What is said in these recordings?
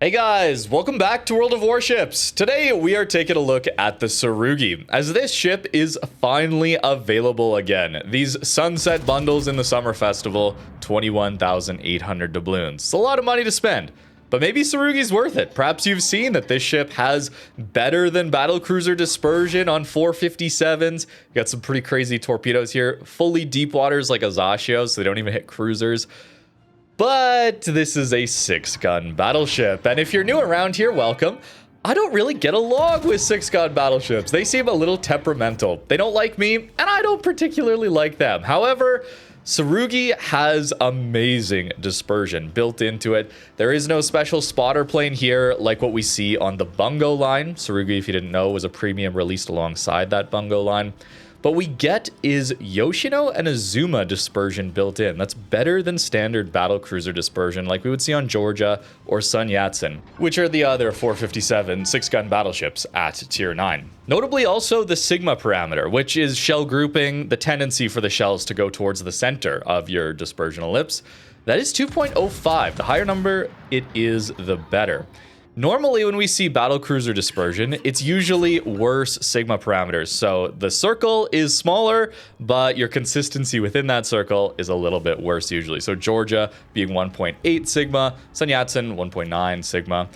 Hey guys, welcome back to World of Warships. Today we are taking a look at the Tsurugi, as this ship is finally available again. These sunset bundles in the summer festival, 21,800 doubloons. It's a lot of money to spend, but maybe Tsurugi's worth it. Perhaps you've seen that this ship has better than battlecruiser dispersion on 457s. Got some pretty crazy torpedoes here, fully deep waters like Azashio, so they don't even hit cruisers. But this is a 6-gun battleship, and if you're new around here, welcome. I don't really get along with 6-gun battleships. They seem a little temperamental. They don't like me, and I don't particularly like them. However, Tsurugi has amazing dispersion built into it. There is no special spotter plane here like what we see on the Bungo line. Tsurugi, if you didn't know, was a premium released alongside that Bungo line. But we get is Yoshino and Azuma dispersion built in. That's better than standard battlecruiser dispersion like we would see on Georgia or Sun Yat-sen, which are the other 457 6-gun battleships at tier 9. Notably also the Sigma parameter, which is shell grouping, the tendency for the shells to go towards the center of your dispersion ellipse. That is 2.05. The higher number it is, the better. Normally, when we see battlecruiser dispersion, it's usually worse Sigma parameters. So the circle is smaller, but your consistency within that circle is a little bit worse usually. So Georgia being 1.8 Sigma, Sun Yat-sen 1.9 Sigma.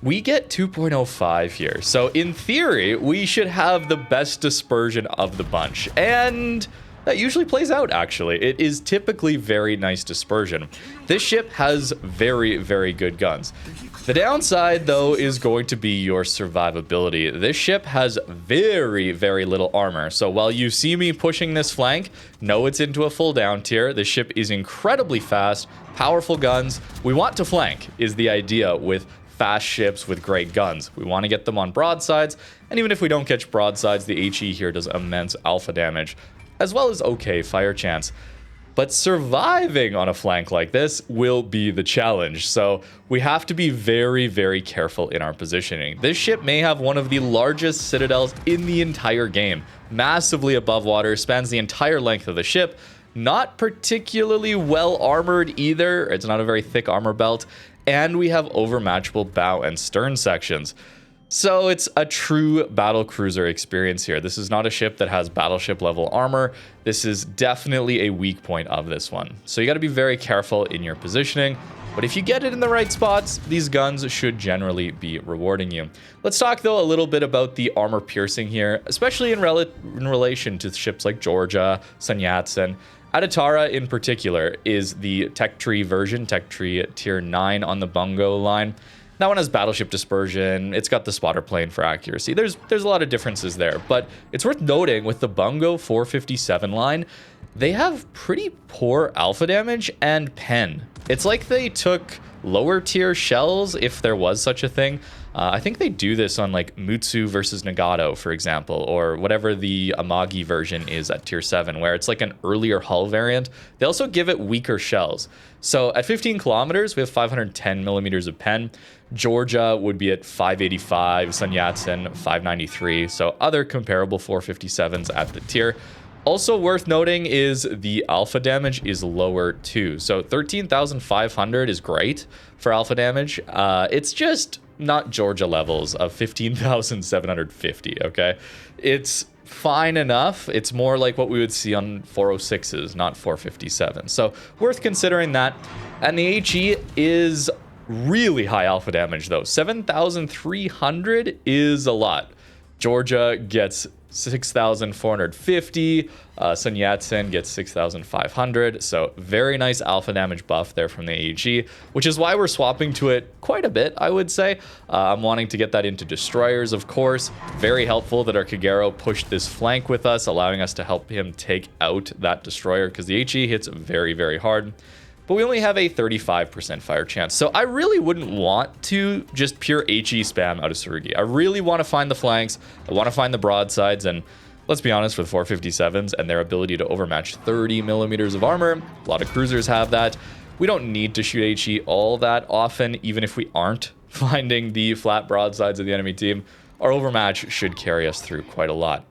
We get 2.05 here. So in theory, we should have the best dispersion of the bunch. And that usually plays out, actually. It is typically very nice dispersion. This ship has very, very good guns. The downside, though, is going to be your survivability. This ship has very, very little armor. So while you see me pushing this flank, know it's into a full down tier. This ship is incredibly fast, powerful guns. We want to flank, is the idea with fast ships with great guns. We want to get them on broadsides, and even if we don't catch broadsides, the HE here does immense alpha damage, as well as okay fire chance. But surviving on a flank like this will be the challenge, so we have to be very, very careful in our positioning. This ship may have one of the largest citadels in the entire game, massively above water, spans the entire length of the ship, not particularly well armored either. It's not a very thick armor belt, and we have overmatchable bow and stern sections. So it's a true battlecruiser experience here. This is not a ship that has battleship level armor. This is definitely a weak point of this one. So you got to be very careful in your positioning. But if you get it in the right spots, these guns should generally be rewarding you. Let's talk, though, a little bit about the armor piercing here, especially in relation to ships like Georgia, Sun Yat-sen. Adatara, in particular, is the tech tree version, tech tree tier 9 on the Bungo line. That one has battleship dispersion. It's got the spotter plane for accuracy. There's a lot of differences there, but it's worth noting with the Bungo 457 line, they have pretty poor alpha damage and pen. It's like they took lower tier shells, if there was such a thing. I think they do this on like Mutsu versus Nagato, for example, or whatever the Amagi version is at tier 7, where it's like an earlier hull variant. They also give it weaker shells. So at 15 kilometers, we have 510 millimeters of pen. Georgia would be at 585, Sun Yat-sen 593. So other comparable 457s at the tier. Also worth noting is the alpha damage is lower too. So 13,500 is great for alpha damage. It's just not Georgia levels of 15,750, okay? It's fine enough. It's more like what we would see on 406s, not 457. So worth considering that. And the HE is really high alpha damage though. 7,300 is a lot. Georgia gets 6,450. Sun Yat-sen gets 6,500. So very nice alpha damage buff there from the AG, which is why we're swapping to it quite a bit, I would say. I'm wanting to get that into destroyers, of course. Very helpful that our Kagero pushed this flank with us, allowing us to help him take out that destroyer, because the HE hits very, very hard. But we only have a 35% fire chance. So I really wouldn't want to just pure HE spam out of Tsurugi. I really want to find the flanks. I want to find the broadsides. And let's be honest, with 457s and their ability to overmatch 30 millimeters of armor, a lot of cruisers have that. We don't need to shoot HE all that often, even if we aren't finding the flat broadsides of the enemy team. Our overmatch should carry us through quite a lot.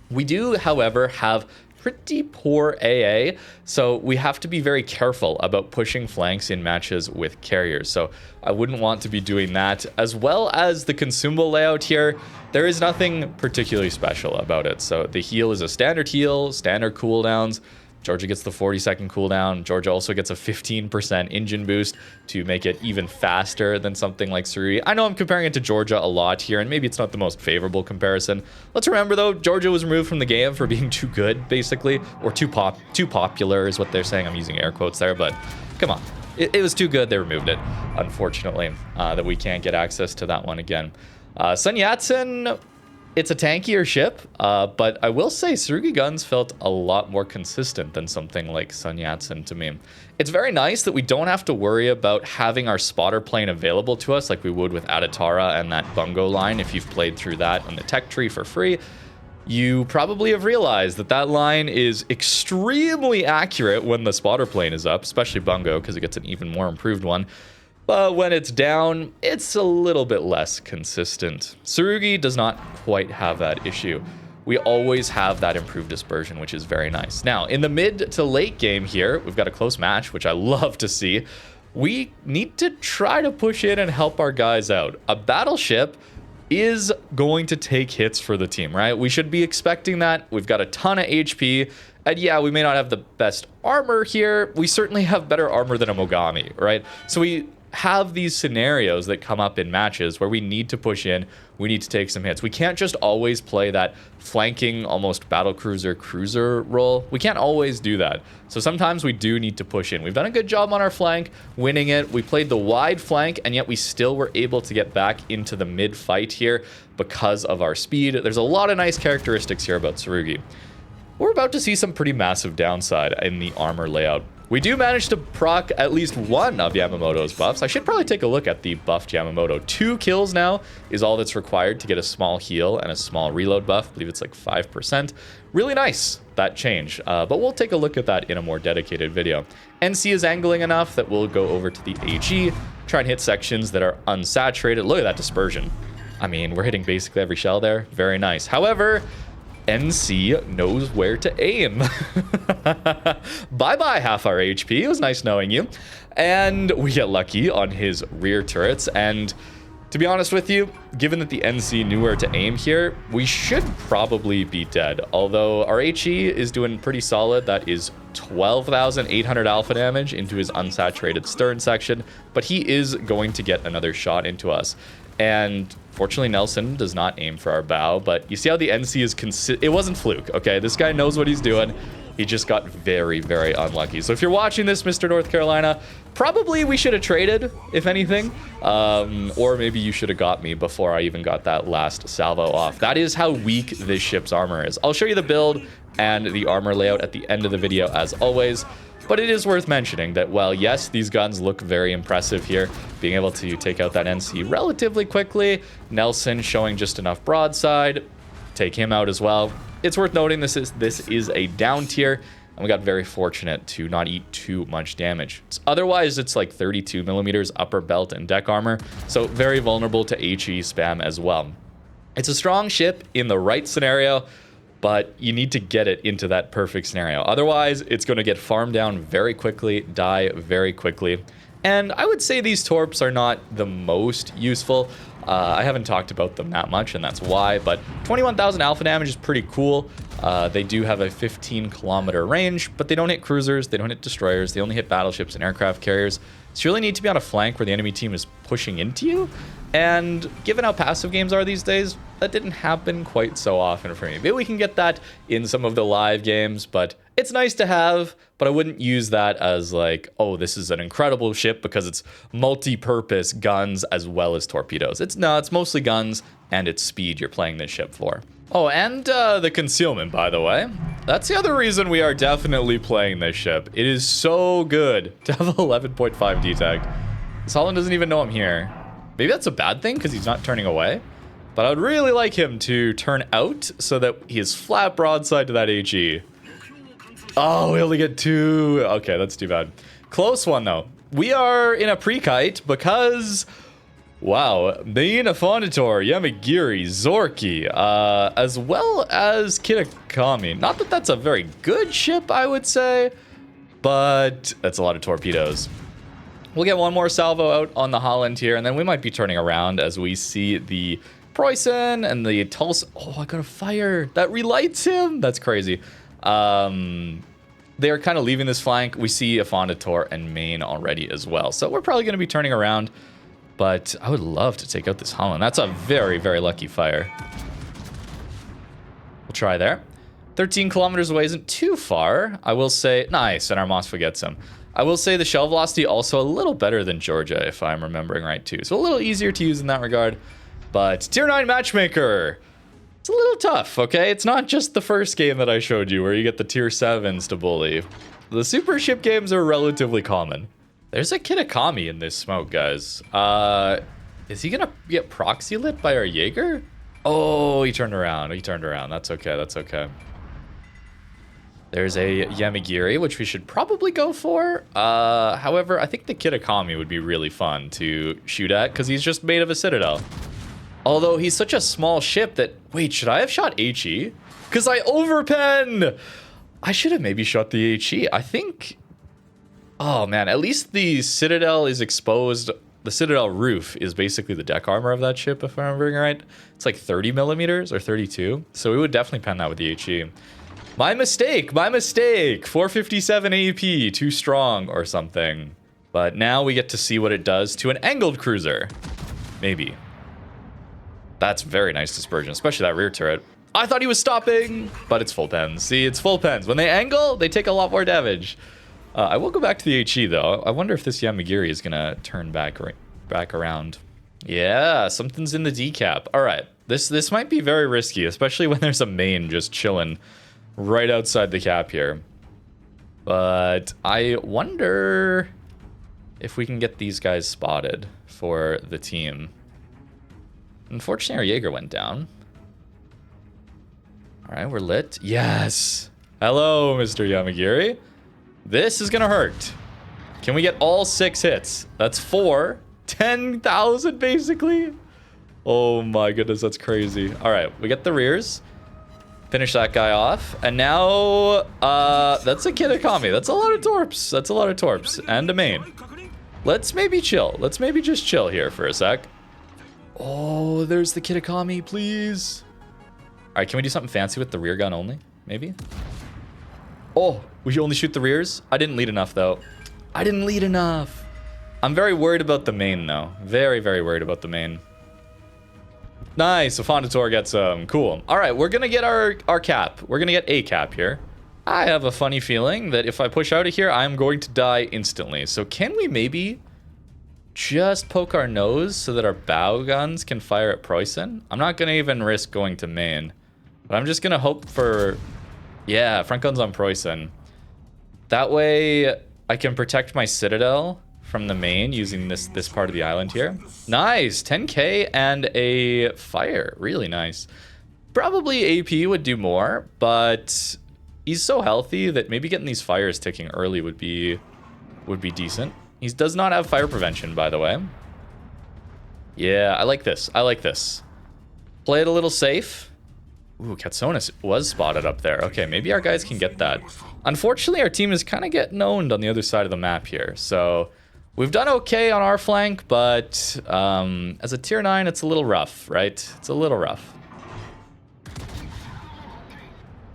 We do, however, have pretty poor AA, so we have to be very careful about pushing flanks in matches with carriers. So I wouldn't want to be doing that. As well as the consumable layout here, there is nothing particularly special about it. So the heal is a standard heal, standard cooldowns. Georgia gets the 40-second cooldown. Georgia also gets a 15% engine boost to make it even faster than something like Tsurugi. I know I'm comparing it to Georgia a lot here, and maybe it's not the most favorable comparison. Let's remember, though, Georgia was removed from the game for being too good, basically, or too popular is what they're saying. I'm using air quotes there, but come on. It was too good. They removed it, unfortunately, that we can't get access to that one again. Sun Yat-sen... It's a tankier ship, but I will say Tsurugi guns felt a lot more consistent than something like Sun Yat-sen to me. It's very nice that we don't have to worry about having our spotter plane available to us like we would with Adatara and that Bungo line. If you've played through that on the tech tree for free, you probably have realized that that line is extremely accurate when the spotter plane is up, especially Bungo, because it gets an even more improved one. But when it's down, it's a little bit less consistent. Tsurugi does not quite have that issue. We always have that improved dispersion, which is very nice. Now, in the mid to late game here, we've got a close match, which I love to see. We need to try to push in and help our guys out. A battleship is going to take hits for the team, right? We should be expecting that. We've got a ton of HP. And yeah, we may not have the best armor here. We certainly have better armor than a Mogami, right? So we have these scenarios that come up in matches where we need to push in, we need to take some hits. We can't just always play that flanking, almost battlecruiser role. We can't always do that. So sometimes we do need to push in. We've done a good job on our flank, winning it. We played the wide flank, and yet we still were able to get back into the mid fight here because of our speed. There's a lot of nice characteristics here about Tsurugi. We're about to see some pretty massive downside in the armor layout. We do manage to proc at least one of Yamamoto's buffs. I should probably take a look at the buffed Yamamoto. 2 kills now is all that's required to get a small heal and a small reload buff. I believe it's like 5%. Really nice, that change. But we'll take a look at that in a more dedicated video. NC is angling enough that we'll go over to the HE, try and hit sections that are unsaturated. Look at that dispersion. I mean, we're hitting basically every shell there. Very nice. However, NC knows where to aim. Bye-bye, half our HP. It was nice knowing you. And we get lucky on his rear turrets. And to be honest with you, given that the NC knew where to aim here, we should probably be dead. Although our HE is doing pretty solid. That is 12,800 alpha damage into his unsaturated stern section. But he is going to get another shot into us. And fortunately, Nelson does not aim for our bow, but you see how the NC is it wasn't fluke, okay? This guy knows what he's doing. He just got very, very unlucky. So if you're watching this, Mr. North Carolina, probably we should have traded, if anything. Or maybe you should have got me before I even got that last salvo off. That is how weak this ship's armor is. I'll show you the build and the armor layout at the end of the video, as always. But it is worth mentioning that while, yes, these guns look very impressive here, being able to take out that NC relatively quickly, Nelson showing just enough broadside, take him out as well. It's worth noting this is a down tier, and we got very fortunate to not eat too much damage. Otherwise, it's like 32 millimeters upper belt and deck armor, so very vulnerable to HE spam as well. It's a strong ship in the right scenario, but you need to get it into that perfect scenario. Otherwise, it's going to get farmed down very quickly, die very quickly. And I would say these torps are not the most useful. I haven't talked about them that much, and that's why, but 21,000 alpha damage is pretty cool. They do have a 15-kilometer range, but they don't hit cruisers, they don't hit destroyers, they only hit battleships and aircraft carriers. So you really need to be on a flank where the enemy team is pushing into you. And given how passive games are these days, that didn't happen quite so often for me. Maybe we can get that in some of the live games, but it's nice to have, but I wouldn't use that as like, oh, this is an incredible ship because it's multi-purpose guns as well as torpedoes. It's mostly guns and it's speed you're playing this ship for. Oh, and the concealment, by the way. That's the other reason we are definitely playing this ship. It is so good to have 11.5 detect. Solon doesn't even know I'm here. Maybe that's a bad thing because he's not turning away. But I would really like him to turn out so that he is flat broadside to that HE. Oh, we only get 2. Okay, that's too bad. Close one, though. We are in a pre-kite because Wow, main Afonitor, Yamagiri, Zorki, as well as Kitakami. Not that that's a very good ship, I would say, but that's a lot of torpedoes. We'll get one more salvo out on the Holland here, and then we might be turning around as we see the Preußen and the Tulsa. Oh, I got a fire. That relights him. That's crazy. They're kind of leaving this flank. We see Afonitor and Maine already as well. So we're probably going to be turning around, but I would love to take out this Holland. That's a very, very lucky fire. We'll try there. 13 kilometers away isn't too far. I will say, nice, and our Moskva gets him. I will say the shell velocity also a little better than Georgia, if I'm remembering right too. So a little easier to use in that regard. But tier 9 matchmaker, it's a little tough, okay? It's not just the first game that I showed you where you get the tier 7s to bully. The super ship games are relatively common. There's a Kitakami in this smoke, guys. Is he gonna get proxy lit by our Jaeger? Oh, he turned around. He turned around. That's okay. That's okay. There's a Yamagiri, which we should probably go for. However, I think the Kitakami would be really fun to shoot at because he's just made of a citadel. Although he's such a small ship that... Wait, should I have shot HE? Because I overpen! I should have maybe shot the HE. I think... Oh, man. At least the citadel is exposed. The citadel roof is basically the deck armor of that ship, if I'm remembering right. It's like 30 millimeters or 32. So we would definitely pen that with the HE. My mistake, my mistake. 457 AP, too strong or something. But now we get to see what it does to an angled cruiser. Maybe. That's very nice dispersion, especially that rear turret. I thought he was stopping, but it's full pens. See, it's full pens. When they angle, they take a lot more damage. I will go back to the HE though. I wonder if this Yamagiri is gonna turn back around. Yeah, something's in the decap. All right, this might be very risky, especially when there's a main just chilling right outside the cap here. But I wonder if we can get these guys spotted for the team. Unfortunately, our Jaeger went down. All right, we're lit. Yes. Hello, Mr. Yamagiri. This is gonna hurt. Can we get all 6 hits? That's 4. 10,000 basically. Oh my goodness, that's crazy. All right, we get the rears. Finish that guy off. And now, that's a Kitakami. That's a lot of torps. That's a lot of torps. And a main. Let's maybe chill. Let's maybe just chill here for a sec. Oh, there's the Kitakami, please. All right, can we do something fancy with the rear gun only? Maybe? Oh, we should only shoot the rears? I didn't lead enough, though. I didn't lead enough. I'm very worried about the main, though. Very, very worried about the main. Nice, Afonitor gets cool. All right, we're gonna get our cap. We're gonna get a cap here. I have a funny feeling that if I push out of here, I'm going to die instantly. So can we maybe just poke our nose so that our bow guns can fire at Preußen? I'm not gonna even risk going to main, but I'm just gonna hope for, yeah, front guns on Preußen. That way I can protect my citadel from the main using this part of the island here. Nice, 10k and a fire, really nice. Probably AP would do more, but he's so healthy that maybe getting these fires ticking early would be decent. He does not have fire prevention, by the way. Yeah, I like this. I like this. Play it a little safe. Ooh, Katsonis was spotted up there. Okay, maybe our guys can get that. Unfortunately, our team is kind of getting owned on the other side of the map here. So we've done okay on our flank, but as a tier 9, it's a little rough, right? It's a little rough.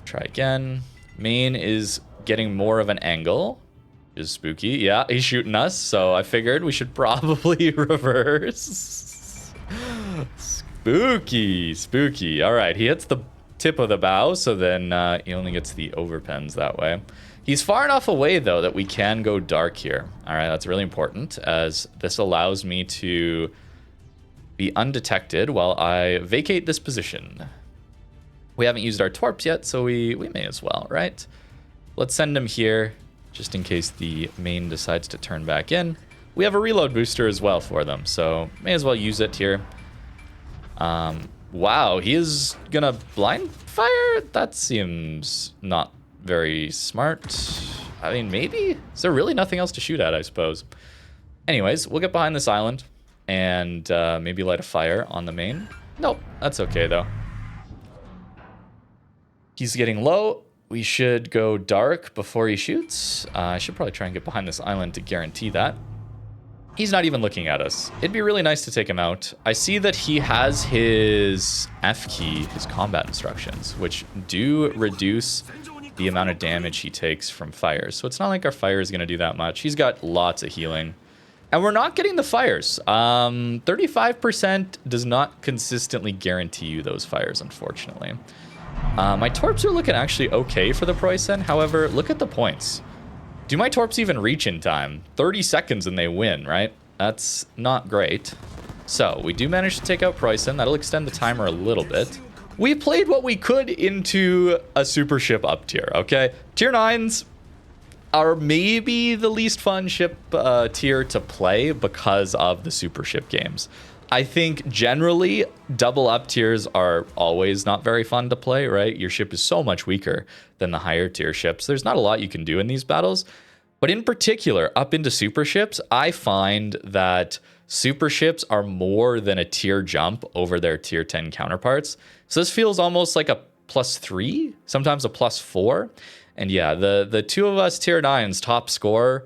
Try again. Main is getting more of an angle. Is spooky. Yeah, he's shooting us, so I figured we should probably reverse. Spooky, spooky. All right, he hits the tip of the bow, so then he only gets the overpens that way. He's far enough away, though, that we can go dark here. All right, that's really important, as this allows me to be undetected while I vacate this position. We haven't used our torps yet, so we may as well, right? Let's send him here, just in case the main decides to turn back in. We have a reload booster as well for them, so may as well use it here. Wow, he is gonna blind fire? That seems not very smart. I mean, maybe? Is there really nothing else to shoot at, I suppose? Anyways, we'll get behind this island. and maybe light a fire on the main. Nope, that's okay though. He's getting low. We should go dark before he shoots. I should probably try and get behind this island to guarantee that. He's not even looking at us. It'd be really nice to take him out. I see that he has his F key, his combat instructions, which do reduce the amount of damage he takes from fires. So it's not like our fire is going to do that much. He's got lots of healing. And we're not getting the fires. 35% does not consistently guarantee you those fires, unfortunately. My torps are looking actually okay for the Preußen. However, look at the points. Do my torps even reach in time? 30 seconds and they win, right? That's not great. So we do manage to take out Preußen. That'll extend the timer a little bit. We played what we could into a super ship up tier, okay? Tier 9s are maybe the least fun ship tier to play because of the super ship games. I think generally double up tiers are always not very fun to play, right? Your ship is so much weaker than the higher tier ships. There's not a lot you can do in these battles. But in particular, up into super ships, I find that super ships are more than a tier jump over their tier 10 counterparts. So this feels almost like a +3, sometimes a +4. And yeah, the two of us tier 9's top score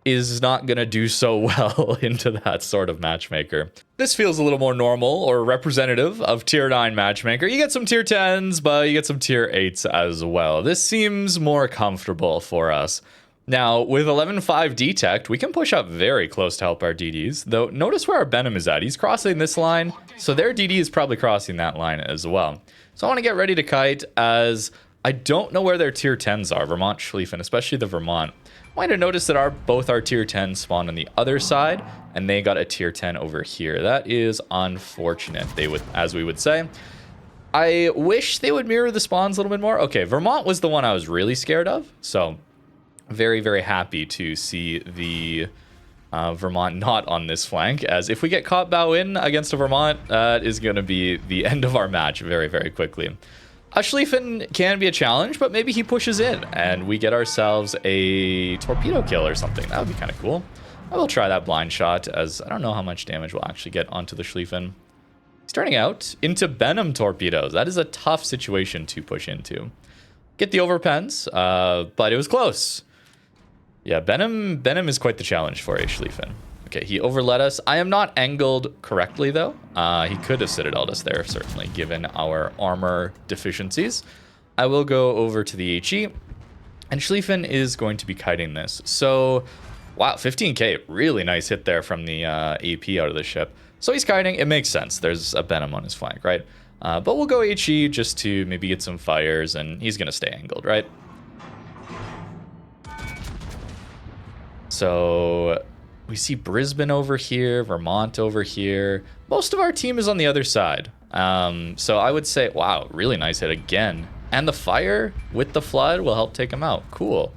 is not going to do so well into that sort of matchmaker. This feels a little more normal or representative of tier 9 matchmaker. You get some tier 10s, but you get some tier 8s as well. This seems more comfortable for us. Now, with 11.5 detect, we can push up very close to help our DDs, though notice where our Benham is at. He's crossing this line, so their DD is probably crossing that line as well. So I want to get ready to kite, as I don't know where their tier 10s are, Vermont, Schlieffen, especially the Vermont. Might have noticed that both our tier 10s spawned on the other side, and they got a tier 10 over here. That is unfortunate, as we would say. I wish they would mirror the spawns a little bit more. Okay, Vermont was the one I was really scared of, so very, very happy to see the Vermont not on this flank, as if we get caught bow in against a Vermont, that is going to be the end of our match very, very quickly. Schlieffen can be a challenge, but maybe he pushes in and we get ourselves a torpedo kill or something. That would be kind of cool. I will try that blind shot, as I don't know how much damage we'll actually get onto the Schlieffen. He's turning out into Benham torpedoes. That is a tough situation to push into. Get the overpens, but it was close. Yeah, Benham is quite the challenge for a Schlieffen. Okay, he overled us. I am not angled correctly, though. He could have citadeled us there, certainly, given our armor deficiencies. I will go over to the HE, and Schlieffen is going to be kiting this. So, wow, 15k, really nice hit there from the AP out of the ship. So he's kiting, it makes sense. There's a Benham on his flank, right? But we'll go HE just to maybe get some fires, and he's going to stay angled, right? So we see Brisbane over here, Vermont over here. Most of our team is on the other side. So I would say, wow, really nice hit again. And the fire with the flood will help take him out. Cool.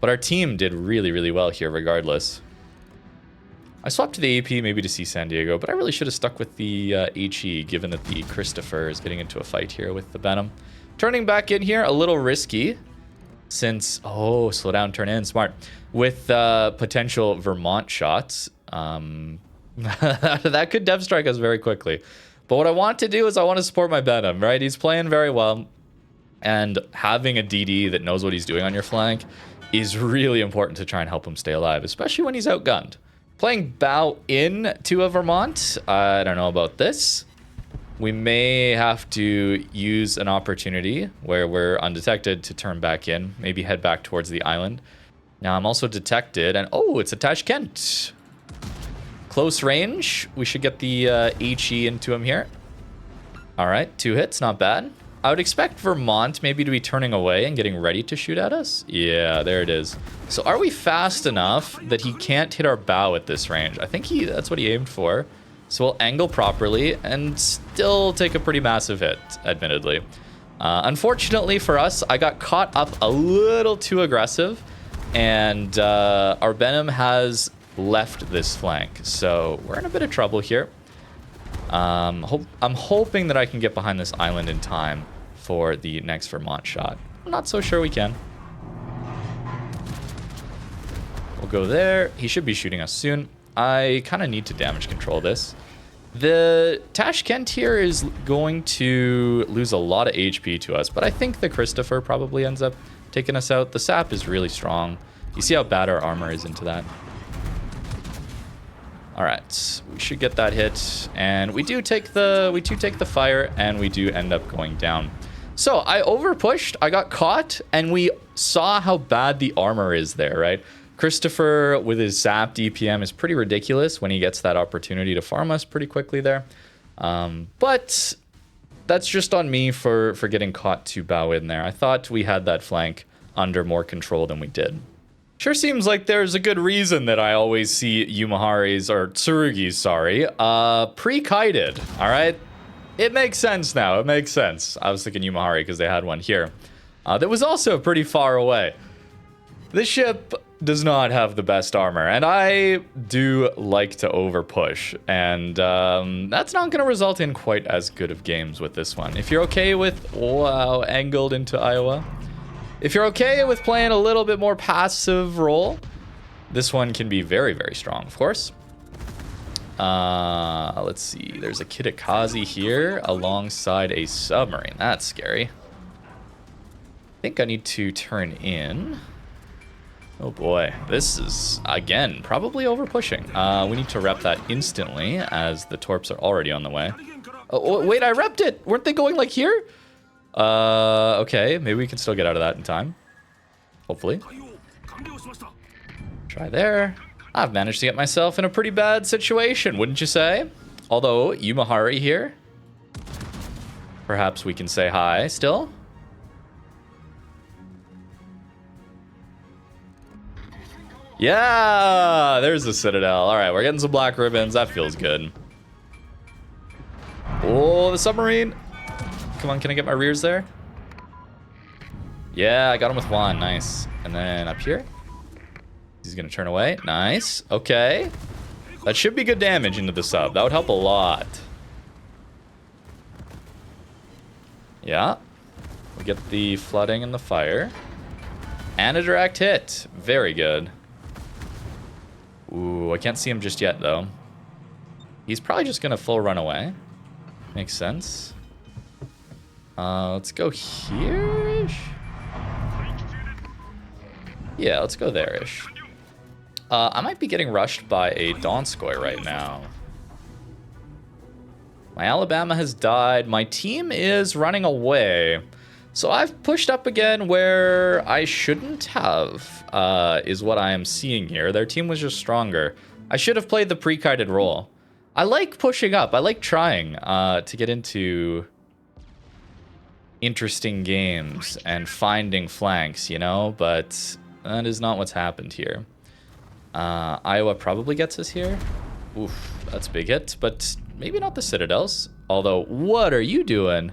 But our team did really, really well here regardless. I swapped to the AP maybe to see San Diego, but I really should have stuck with the HE, given that the Christopher is getting into a fight here with the Benham. Turning back in here, a little risky. Since, oh, slow down, turn in, smart. With potential Vermont shots, that could dev strike us very quickly. But what I want to do is I want to support my Benham, right? He's playing very well. And having a DD that knows what he's doing on your flank is really important to try and help him stay alive, especially when he's outgunned. Playing bow in to a Vermont, I don't know about this. We may have to use an opportunity where we're undetected to turn back in, maybe head back towards the island. Now I'm also detected, and oh, it's a Tashkent. Close range. We should get the HE into him here. All right, 2 hits, not bad. I would expect Vermont maybe to be turning away and getting ready to shoot at us. Yeah, there it is. So are we fast enough that he can't hit our bow at this range? I think that's what he aimed for. So we'll angle properly and still take a pretty massive hit, admittedly. Unfortunately for us, I got caught up a little too aggressive, and our Benham has left this flank. So we're in a bit of trouble here. I'm hoping that I can get behind this island in time for the next Vermont shot. I'm not so sure we can. We'll go there. He should be shooting us soon. I kind of need to damage control this. The Tashkent here is going to lose a lot of HP to us, but I think the Christopher probably ends up taking us out. The sap is really strong. You see how bad our armor is into that. All right, we should get that hit, and we do take the fire, and we do end up going down. So I overpushed, I got caught, and we saw how bad the armor is there, right? Christopher with his zap DPM is pretty ridiculous when he gets that opportunity to farm us pretty quickly there. But that's just on me for getting caught too bow in there. I thought we had that flank under more control than we did. Sure seems like there's a good reason that I always see Yumahari's, or Tsurugi's, sorry, pre-kited, all right? It makes sense now, it makes sense. I was thinking Yumahari because they had one here. That was also pretty far away. This ship does not have the best armor, and I do like to overpush, and that's not going to result in quite as good of games with this one. If you're okay with, wow, angled into Iowa. If you're okay with playing a little bit more passive role, this one can be very, very strong, of course. Let's see. There's a Kitakaze here alongside a submarine. That's scary. I think I need to turn in. Oh boy, this is, again, probably over pushing. We need to rep that instantly as the torps are already on the way. Oh, wait, I repped it. Weren't they going like here? Okay, maybe we can still get out of that in time. Hopefully. Try there. I've managed to get myself in a pretty bad situation, wouldn't you say? Although, Yumahari here. Perhaps we can say hi still. Yeah, there's the Citadel. All right, we're getting some black ribbons. That feels good. Oh, the submarine. Come on, can I get my rears there? Yeah, I got him with one. Nice. And then up here. He's going to turn away. Nice. Okay. That should be good damage into the sub. That would help a lot. Yeah. We get the flooding and the fire. And a direct hit. Very good. Ooh, I can't see him just yet, though. He's probably just going to full run away. Makes sense. Let's go here-ish. Yeah, let's go there-ish. I might be getting rushed by a Donskoy right now. My Alabama has died. My team is running away. So I've pushed up again where I shouldn't have, is what I am seeing here. Their team was just stronger. I should have played the pre-kited role. I like pushing up. I like trying to get into interesting games and finding flanks, you know? But that is not what's happened here. Iowa probably gets us here. Oof, that's a big hit, but maybe not the Citadels. Although, what are you doing?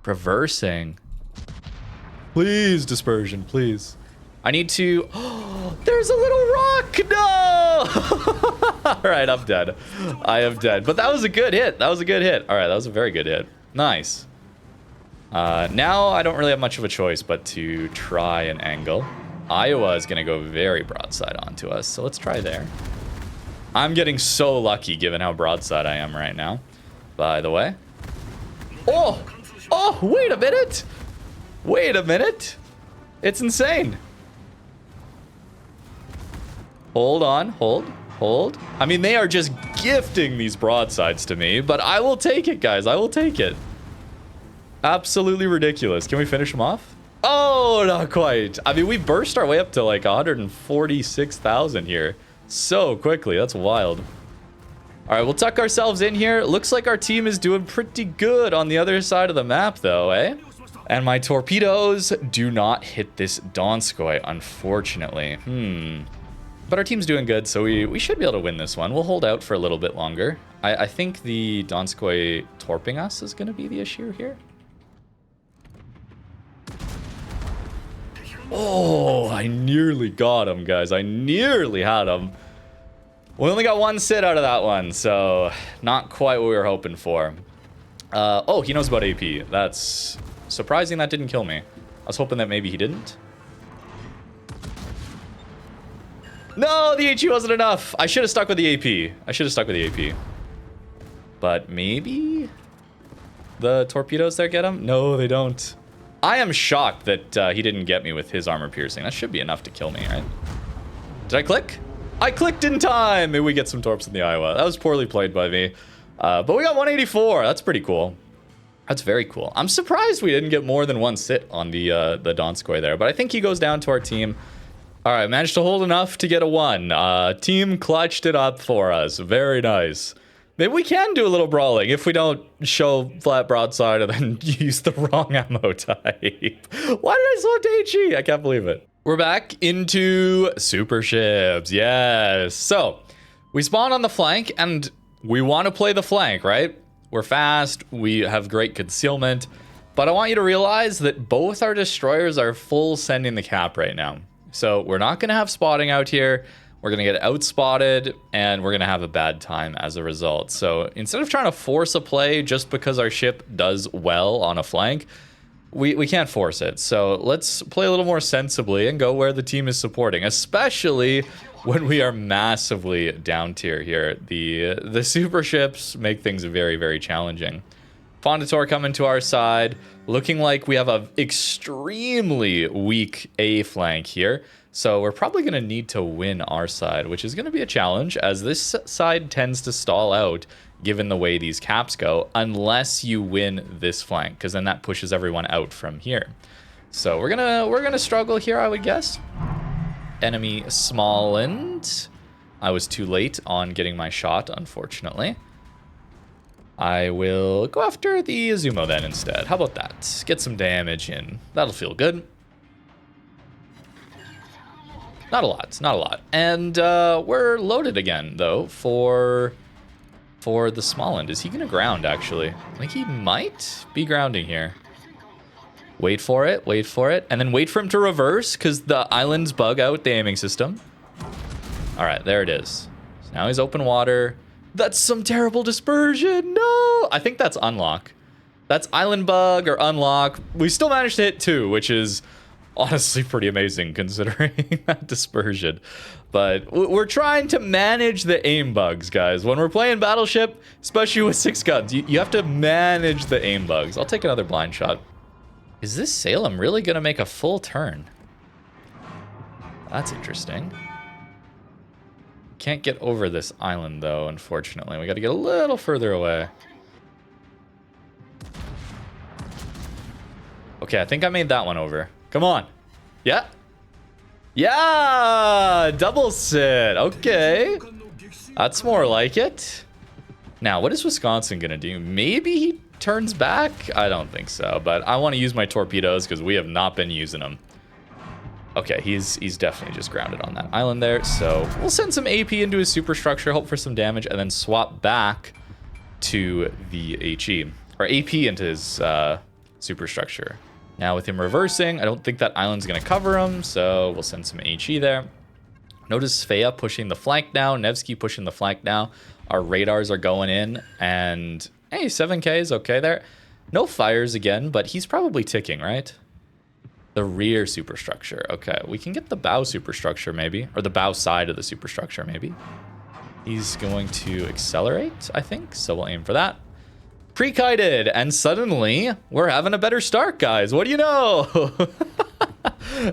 Reversing. Please, dispersion, please. I need to... Oh, there's a little rock! No! All right, I'm dead. I am dead. But that was a good hit. That was a good hit. All right, that was a very good hit. Nice. Now I don't really have much of a choice but to try an angle. Iowa is going to go very broadside onto us, so let's try there. I'm getting so lucky given how broadside I am right now, by the way. Oh! Oh, wait a minute! Wait a minute! It's insane. Hold on, hold. I mean, they are just gifting these broadsides to me, but I will take it, guys. I will take it. Absolutely ridiculous. Can we finish them off? Oh, not quite. I mean, we burst our way up to like 146,000 here so quickly. That's wild. All right, we'll tuck ourselves in here. Looks like our team is doing pretty good on the other side of the map, though, eh? And my torpedoes do not hit this Donskoy, unfortunately. But our team's doing good, so we should be able to win this one. We'll hold out for a little bit longer. I think the Donskoy torping us is going to be the issue here. Oh, I nearly got him, guys. I nearly had him. We only got one sit out of that one, so not quite what we were hoping for. Oh, he knows about AP. That's surprising that didn't kill me. I was hoping that maybe he didn't. No, the HE wasn't enough. I should have stuck with the AP. I should have stuck with the AP. But maybe the torpedoes there get him? No, they don't. I am shocked that he didn't get me with his armor piercing. That should be enough to kill me, right? Did I click? I clicked in time. Maybe we get some torps in the Iowa. That was poorly played by me. But we got 184. That's pretty cool. That's very cool. I'm surprised we didn't get more than one sit on the Donskoy there. But I think he goes down to our team. All right, managed to hold enough to get a 1. Team clutched it up for us. Very nice. Maybe we can do a little brawling if we don't show flat broadside and then use the wrong ammo type. Why did I swap to HE? I can't believe it. We're back into super ships. Yes. So we spawn on the flank and we want to play the flank, right? We're fast. We have great concealment. But I want you to realize that both our destroyers are full sending the cap right now. So we're not going to have spotting out here. We're going to get outspotted, and we're going to have a bad time as a result. So instead of trying to force a play just because our ship does well on a flank, we can't force it. So let's play a little more sensibly and go where the team is supporting, especially when we are massively down tier here. The super ships make things very, very challenging. Fondator coming to our side, looking like we have an extremely weak A flank here. So we're probably going to need to win our side, which is going to be a challenge as this side tends to stall out given the way these caps go, unless you win this flank, because then that pushes everyone out from here. So we're gonna struggle here, I would guess. Enemy Smallland. I was too late on getting my shot, unfortunately. I will go after the Azumo then instead. How about that? Get some damage in. That'll feel good. Not a lot, not a lot. And we're loaded again, though, for the Smallland. Is he going to ground, actually? I think he might be grounding here. Wait for it, and then wait for him to reverse, because the islands bug out the aiming system. All right, there it is. So now he's open water. That's some terrible dispersion. No! I think that's unlock. That's island bug or unlock. We still managed to hit 2, which is honestly pretty amazing considering that dispersion. But we're trying to manage the aim bugs, guys. When we're playing Battleship, especially with 6 guns, you have to manage the aim bugs. I'll take another blind shot. Is this Salem really going to make a full turn? That's interesting. Can't get over this island, though, unfortunately. We got to get a little further away. Okay, I think I made that one over. Come on. Yeah. Yeah! Double sit. Okay. That's more like it. Now, what is Wisconsin going to do? Maybe he turns back? I don't think so, but I want to use my torpedoes because we have not been using them. Okay, he's definitely just grounded on that island there, so we'll send some AP into his superstructure, hope for some damage, and then swap back to the HE, or AP into his superstructure. Now with him reversing, I don't think that island's going to cover him, so we'll send some HE there. Notice Svea pushing the flank now, Nevsky pushing the flank now. Our radars are going in, and hey, 7K is okay there. No fires again, but he's probably ticking, right? The rear superstructure. Okay, we can get the bow superstructure maybe, or the bow side of the superstructure maybe. He's going to accelerate, I think, so we'll aim for that. Pre-kited, and suddenly we're having a better start, guys. What do you know?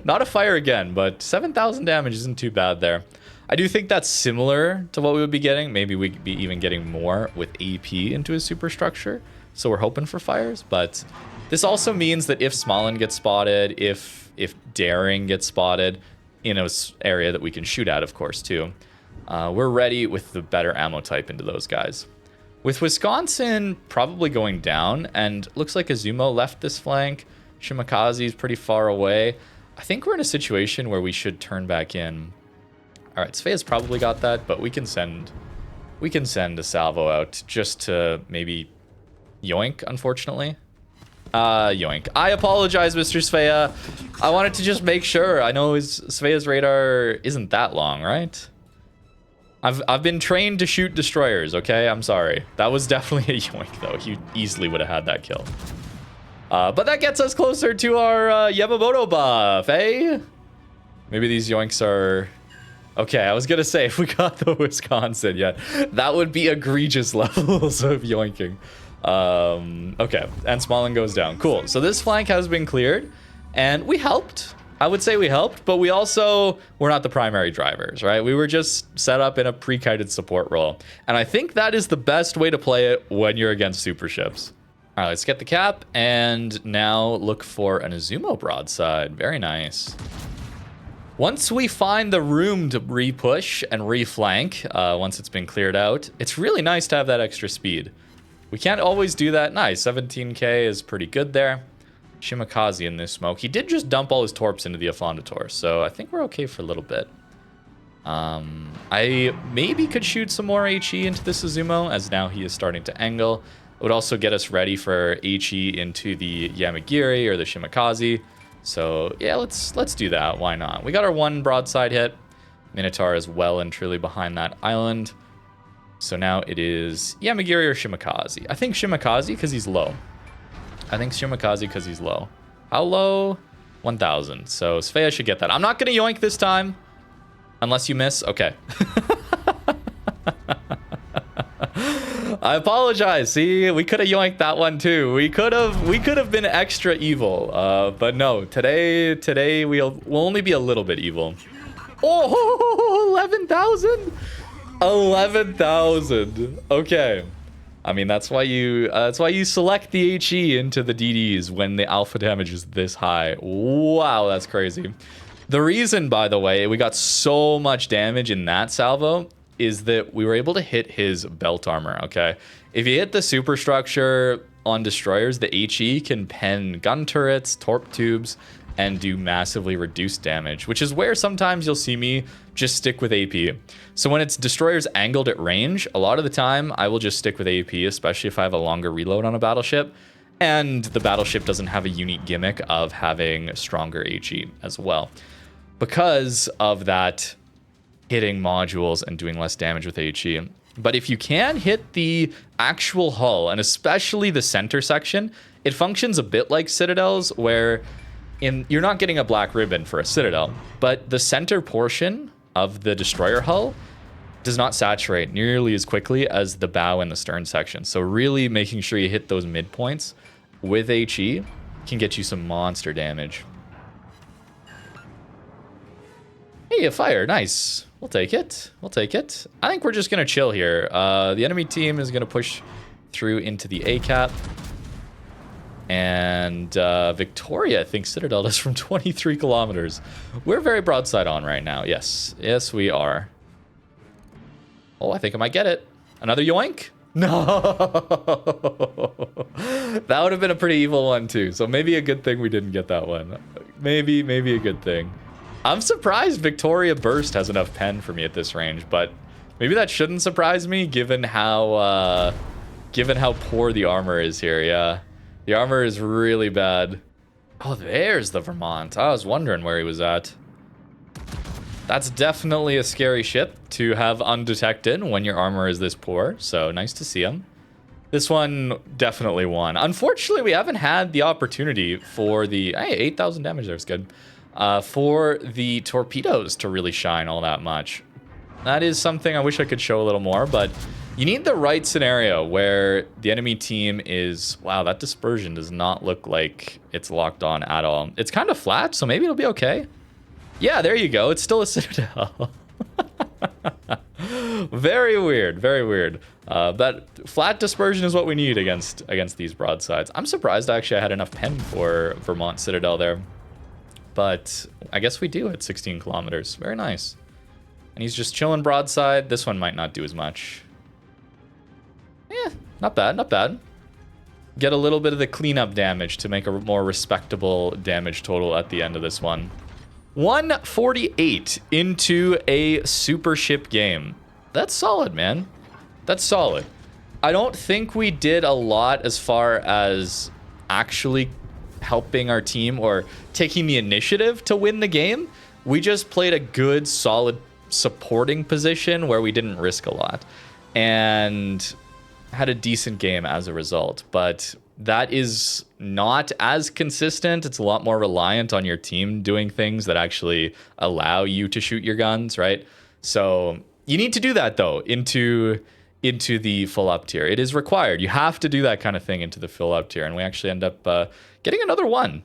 Not a fire again, but 7,000 damage isn't too bad there. I do think that's similar to what we would be getting. Maybe we'd be even getting more with AP into his superstructure. So we're hoping for fires, but this also means that if Smallland gets spotted, if Daring gets spotted in an area that we can shoot at, of course, too, we're ready with the better ammo type into those guys. With Wisconsin probably going down, and looks like Azumo left this flank. Shimakaze is pretty far away. I think we're in a situation where we should turn back in. All right, Svea's probably got that, but we can send a salvo out just to maybe yoink, unfortunately. Yoink. I apologize, Mr. Svea. I wanted to just make sure. I know Svea's radar isn't that long, right? I've been trained to shoot destroyers, okay? I'm sorry. That was definitely a yoink, though. He easily would have had that kill. But that gets us closer to our Yamamoto buff, eh? Maybe these yoinks are Okay, I was gonna say, if we got the Wisconsin, yeah, that would be egregious levels of yoinking. Okay, and Smalling goes down. Cool, so this flank has been cleared, and we helped. I would say we helped, but we also were not the primary drivers, right? We were just set up in a pre-kited support role. And I think that is the best way to play it when you're against super ships. All right, let's get the cap, and now look for an Izumo broadside. Very nice. Once we find the room to re-push and re-flank, once it's been cleared out, it's really nice to have that extra speed. We can't always do that. Nice, 17k is pretty good there. Shimakaze in this smoke. He did just dump all his torps into the Afondator, so I think we're okay for a little bit. I maybe could shoot some more HE into this Izumo, as now he is starting to angle. It would also get us ready for HE into the Yamagiri or the Shimakaze. So yeah, let's do that. Why not? We got our one broadside hit. Minotaur is well and truly behind that island. So now it is Yamagiri or Shimakaze. I think Shimakaze because he's low. How low? 1,000. So Svea should get that. I'm not going to yoink this time. Unless you miss. Okay. I apologize. See, we could have yoinked that one too. We could have been extra evil. But no, today we'll only be a little bit evil. Oh, 11,000. 11,000. Okay. I mean, that's why you select the HE into the DDs when the alpha damage is this high. Wow, that's crazy. The reason, by the way, we got so much damage in that salvo is that we were able to hit his belt armor, okay? If you hit the superstructure on destroyers, the HE can pen gun turrets, torp tubes, and do massively reduced damage, which is where sometimes you'll see me just stick with AP. So when it's destroyers angled at range, a lot of the time I will just stick with AP, especially if I have a longer reload on a battleship, and the battleship doesn't have a unique gimmick of having stronger HE as well. Because of that hitting modules and doing less damage with HE. But if you can hit the actual hull, and especially the center section, it functions a bit like Citadels, where you're not getting a black ribbon for a Citadel, but the center portion of the destroyer hull does not saturate nearly as quickly as the bow and the stern section. So really making sure you hit those midpoints with HE can get you some monster damage. Hey, a fire. Nice. We'll take it. We'll take it. I think we're just going to chill here. The enemy team is going to push through into the A-cap. And Victoria, I think Citadel does from 23 kilometers. We're very broadside on right now. Yes. Yes, we are. Oh, I think I might get it. Another yoink? No. That would have been a pretty evil one, too. So maybe a good thing we didn't get that one. Maybe a good thing. I'm surprised Victoria Burst has enough pen for me at this range, but maybe that shouldn't surprise me given how poor the armor is here. Yeah, the armor is really bad. Oh, there's the Vermont. I was wondering where he was at. That's definitely a scary ship to have undetected when your armor is this poor. So nice to see him. This one definitely won. Unfortunately, we haven't had the opportunity for the 8,000 damage there is good. For the torpedoes to really shine all that much. That is something I wish I could show a little more, but you need the right scenario where the enemy team is... Wow, that dispersion does not look like it's locked on at all. It's kind of flat, so maybe it'll be okay. Yeah, there you go. It's still a Citadel. Very weird, very weird. But flat dispersion is what we need against these broadsides. I'm surprised actually I had enough pen for Vermont Citadel there. But I guess we do at 16 kilometers. Very nice. And he's just chilling broadside. This one might not do as much. Yeah, not bad, not bad. Get a little bit of the cleanup damage to make a more respectable damage total at the end of this one. 148 into a super ship game. That's solid, man. That's solid. I don't think we did a lot as far as actually helping our team or taking the initiative to win the game. We just played a good, solid supporting position where we didn't risk a lot and had a decent game as a result. But that is not as consistent. It's a lot more reliant on your team doing things that actually allow you to shoot your guns, right? So you need to do that though into the full up tier. It is required. You have to do that kind of thing into the full up tier, and we actually end up getting another one.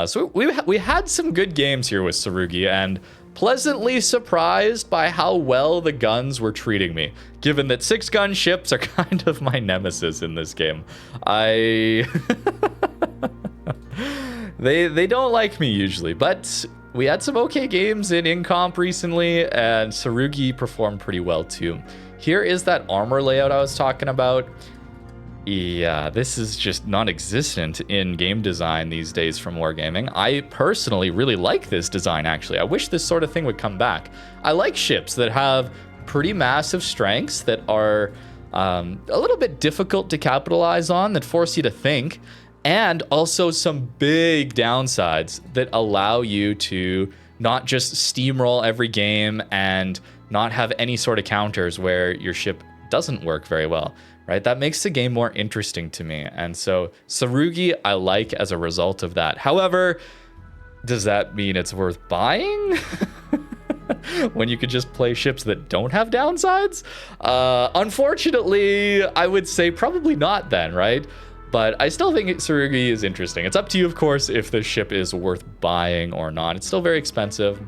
So we had some good games here with Tsurugi, and pleasantly surprised by how well the guns were treating me, given that 6-gun ships are kind of my nemesis in this game. They don't like me usually, but we had some okay games in comp recently, and Tsurugi performed pretty well too. Here is that armor layout I was talking about. Yeah, this is just non-existent in game design these days from Wargaming. I personally really like this design, actually. I wish this sort of thing would come back. I like ships that have pretty massive strengths that are a little bit difficult to capitalize on, that force you to think, and also some big downsides that allow you to not just steamroll every game and not have any sort of counters where your ship doesn't work very well. Right? That makes the game more interesting to me. And so Tsurugi I like as a result of that. However, does that mean it's worth buying? When you could just play ships that don't have downsides? Unfortunately, I would say probably not then, right? But I still think Tsurugi is interesting. It's up to you, of course, if the ship is worth buying or not. It's still very expensive.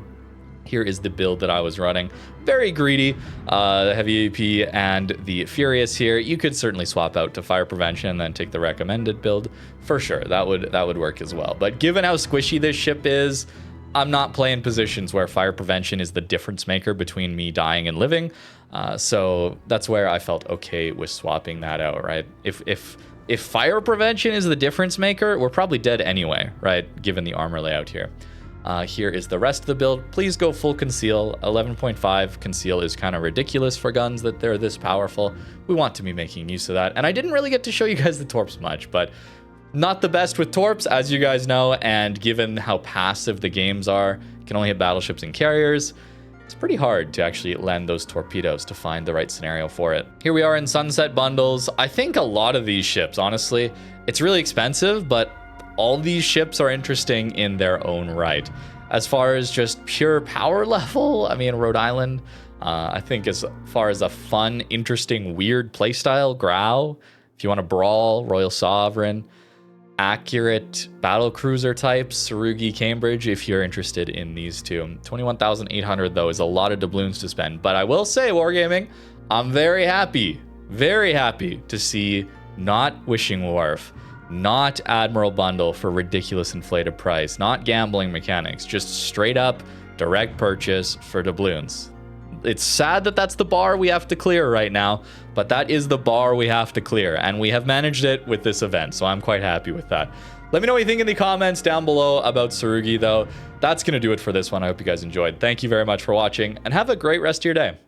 Here is the build that I was running. Very greedy. The heavy AP and the Furious here. You could certainly swap out to fire prevention and then take the recommended build. For sure, that would work as well. But given how squishy this ship is, I'm not playing positions where fire prevention is the difference maker between me dying and living. So that's where I felt okay with swapping that out, right? If fire prevention is the difference maker, we're probably dead anyway, right? Given the armor layout here. Here is the rest of the build. Please go full conceal. 11.5 conceal is kind of ridiculous for guns that they're this powerful. We want to be making use of that. And I didn't really get to show you guys the torps much, but not the best with torps, as you guys know. And given how passive the games are, you can only hit battleships and carriers. It's pretty hard to actually land those torpedoes to find the right scenario for it. Here we are in sunset bundles. I think a lot of these ships, honestly, it's really expensive, but all these ships are interesting in their own right. As far as just pure power level, I mean, Rhode Island, I think as far as a fun, interesting, weird playstyle, Grau. If you want to brawl, Royal Sovereign. Accurate battle cruiser types, Tsurugi, Cambridge, if you're interested in these two. 21,800 though is a lot of doubloons to spend. But I will say, Wargaming, I'm very happy to see not Wishing Wharf, not Admiral Bundle for ridiculous inflated price, not gambling mechanics, just straight up direct purchase for doubloons. It's sad that that's the bar we have to clear right now, but that is the bar we have to clear, and we have managed it with this event, so I'm quite happy with that. Let me know what you think in the comments down below about Tsurugi, though. That's going to do it for this one. I hope you guys enjoyed. Thank you very much for watching, and have a great rest of your day.